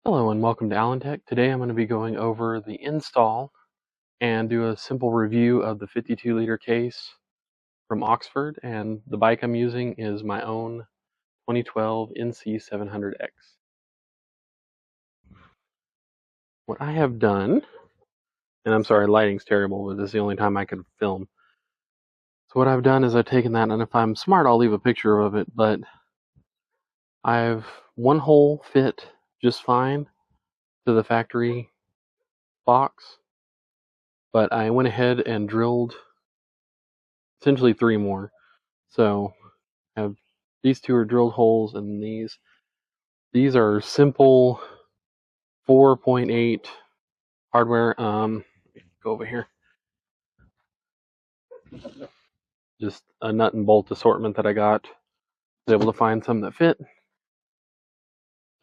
Hello and welcome to Allen Tech. Today I'm going to be going over the install and do a simple review of the 52-liter case from Oxford, and the bike I'm using is my own 2012 NC700x. What I have done, and I'm sorry, lighting's terrible, but this is the only time I could film. So what I've done is I've taken that, and if I'm smart I'll leave a picture of it, but I've one hole fit just fine to the factory box, but I went ahead and drilled essentially 3 more. So have these 2 are drilled holes, and these are simple 4.8 hardware. Go over here. Just a nut and bolt assortment that I got. Was able to find some that fit.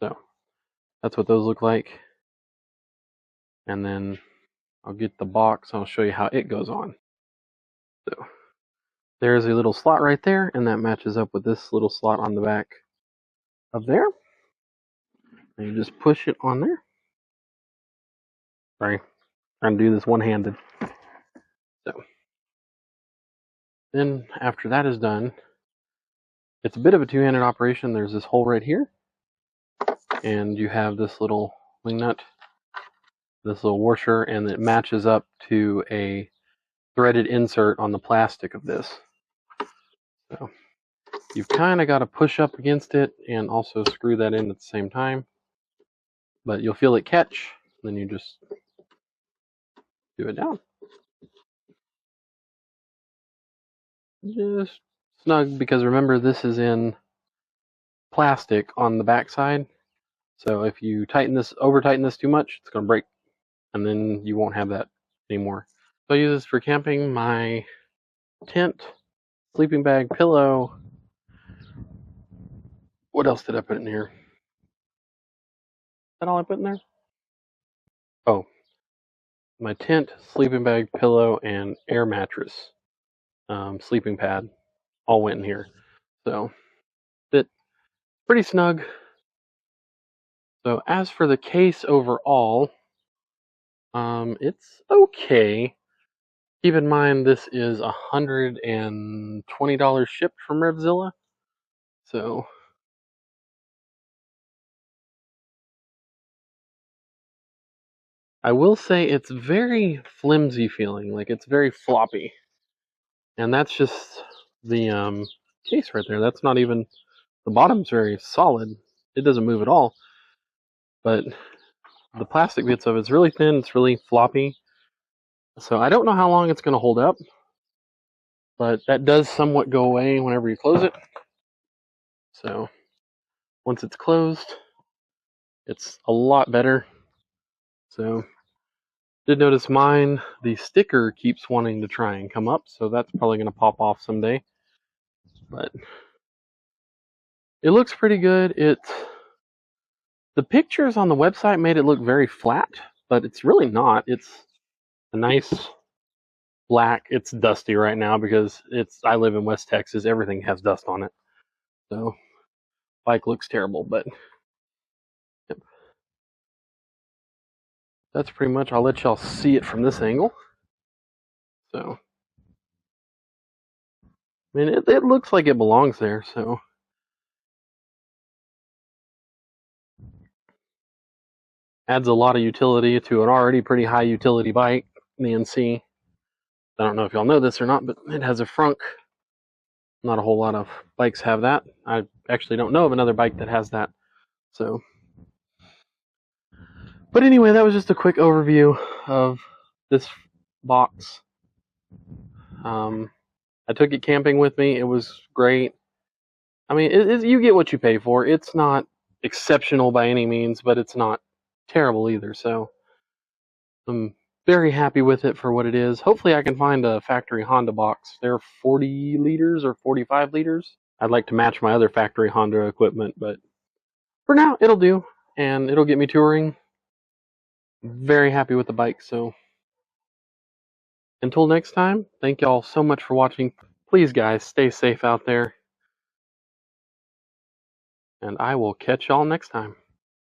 So that's what those look like. And then I'll get the box. I'll show you how it goes on. So there's a little slot right there, and that matches up with this little slot on the back of there. And you just push it on there. Sorry, trying to do this one-handed. So then after that is done, it's a bit of a two-handed operation. There's this hole right here, and you have this little wing nut, this little washer, and it matches up to a threaded insert on the plastic of this. So you've kind of got to push up against it and also screw that in at the same time, but you'll feel it catch, then you just do it down. Just snug, because remember this is in plastic on the back side, so if you over tighten this too much, it's going to break, and then you won't have that anymore. So I use this for camping, my tent, sleeping bag, pillow. What else did I put in here? Is that all I put in there? Oh, my tent, sleeping bag, pillow, and air mattress, sleeping pad, all went in here. So it's pretty snug. So as for the case overall, it's okay. Keep in mind this is $120 shipped from Revzilla. So I will say it's very flimsy feeling, like it's very floppy. And that's just the case right there. That's not even, the bottom's very solid. It doesn't move at all. But the plastic bits of it's really thin, it's really floppy. So I don't know how long it's going to hold up, but that does somewhat go away whenever you close it. So once it's closed, it's a lot better. So did notice mine, the sticker keeps wanting to try and come up, so that's probably going to pop off someday. But it looks pretty good. The pictures on the website made it look very flat, but it's really not. It's a nice black. It's dusty right now because I live in West Texas. Everything has dust on it. So bike looks terrible, but yep. That's pretty much. I'll let y'all see it from this angle. So I mean, it looks like it belongs there. So adds a lot of utility to an already pretty high utility bike, the NC. I don't know if y'all know this or not, but it has a frunk. Not a whole lot of bikes have that. I actually don't know of another bike that has that. So, but anyway, that was just a quick overview of this box. I took it camping with me. It was great. I mean, you get what you pay for. It's not exceptional by any means, but it's not terrible either. So I'm very happy with it for what it is. Hopefully I can find a factory Honda box. They're 40 liters or 45 liters. I'd like to match my other factory Honda equipment, but for now it'll do, and it'll get me touring. Very happy with the bike. So until next time, thank y'all so much for watching. Please guys, stay safe out there, and I will catch y'all next time.